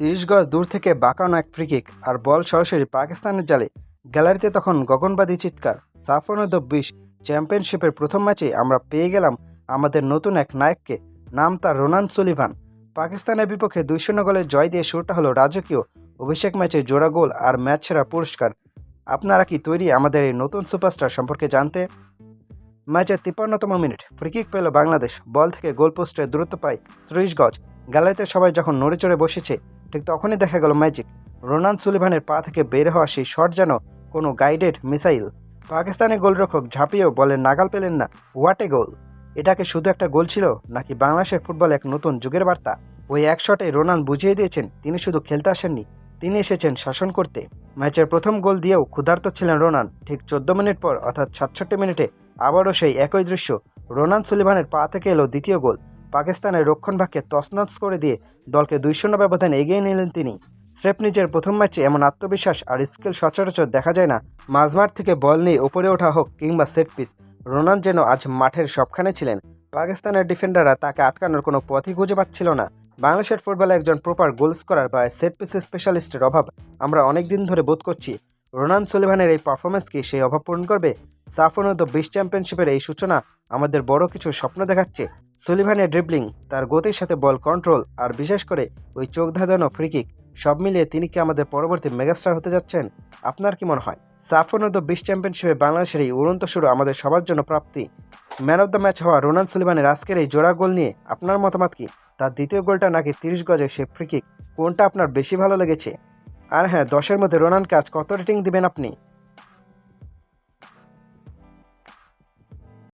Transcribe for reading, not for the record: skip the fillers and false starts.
৩০ গজ দূর থেকে বাঁকানো এক ফ্রিকিক আর বল সরাসরি পাকিস্তানের জালে। গ্যালারিতে তখন গগনবাদী চিৎকার। সাফ অনূর্ধ্ব ২০ চ্যাম্পিয়নশিপের প্রথম ম্যাচে আমরা পেয়ে গেলাম আমাদের নতুন এক নায়ককে। নাম তার রোনান সুলিভান। পাকিস্তানের বিপক্ষে ২-০ গোলের জয় দিয়ে শুরুটা হলো রাজকীয়। অভিষেক ম্যাচে জোড়া গোল আর ম্যাচ সেরা পুরস্কার। আপনারা কি তৈরি আমাদের এই নতুন সুপারস্টার সম্পর্কে জানতে? ম্যাচের ৫৩তম মিনিট ফ্রিকিক পেল বাংলাদেশ। বল থেকে গোলপোস্টের দূরত্ব পায় ৩০ গজ। গ্যালারিতে সবাই যখন নড়ে চড়ে বসেছে, ঠিক তখনই দেখা গেল ম্যাজিক। রোনান সুলিভানের পা থেকে বের হওয়া সেই শট যেন কোনো গাইডেড মিসাইল। পাকিস্তানি গোলরক্ষক ঝাঁপিয়েও বলের নাগাল পেলেন না। হোয়াট এ গোল! এটাকে শুধু একটা গোল ছিল, নাকি বাংলাদেশের ফুটবলে এক নতুন যুগের বার্তা? ওই এক শটে রোনান বুঝিয়ে দিয়েছেন তিনি শুধু খেলতে আসেননি, তিনি এসেছেন শাসন করতে। ম্যাচের প্রথম গোল দিয়েও ক্ষুধার্ত ছিলেন রোনান। ঠিক ১৪ মিনিট পর অর্থাৎ ৬৭ মিনিটে আবারও সেই একই দৃশ্য। রোনান সুলিভানের পা থেকে এলো দ্বিতীয় গোল। পাকিস্তানের রক্ষণভাগকে তছনছ করে দিয়ে দলকে ২-০ ব্যবধানে এগিয়ে নিলেন তিনি। স্রেফ নিজের প্রথম ম্যাচে এমন আত্মবিশ্বাস আর স্কিল সচরাচর দেখা যায় না। মাঝমাঠ থেকে বল নিয়ে উপরে ওঠা হোক কিংবা সেট পিস, রোনান যেন আজ মাঠের সবখানে ছিলেন। পাকিস্তানের ডিফেন্ডাররা তাকে আটকানোর কোনো পথই খুঁজে পাচ্ছিল না। বাংলাদেশের ফুটবলে একজন প্রপার গোল স্কোরার বা সেট পিস স্পেশালিস্টের অভাব আমরা অনেক দিন ধরে বোধ করছি। রোনান সুলিভানের এই পারফরমেন্স কি সেই অভাব পূরণ করবে? সাফ অনূর্ধ্ব ২০ চ্যাম্পিয়নশিপের এই সূচনা আমাদের বড় কিছু স্বপ্ন দেখাচ্ছে। সুলিভানের ড্রিবলিং, তার গতির সাথে বল কন্ট্রোল আর বিশেষ করে ওই চোখ ধাঁধানো ফ্রিকিক, সব মিলিয়ে তিনি কি আমাদের পরবর্তী মেগাস্টার হতে যাচ্ছেন? আপনার কি মনে হয়? সাফ অনূর্ধ্ব ২০ চ্যাম্পিয়নশিপে বাংলাদেশের এই উড়ন্ত শুরু আমাদের সবার জন্য প্রাপ্তি। ম্যান অব দ্য ম্যাচ হওয়া রোনান সুলিভানের আজকের এই জোড়া গোল নিয়ে আপনার মতামত কি? তার দ্বিতীয় গোলটা নাকি ৩০ গজের সে ফ্রিকিক, কোনটা আপনার বেশি ভালো লেগেছে? আর হ্যাঁ, ১০-এর মধ্যে রোনানকে আজ কত রেটিং দিবেন আপনি?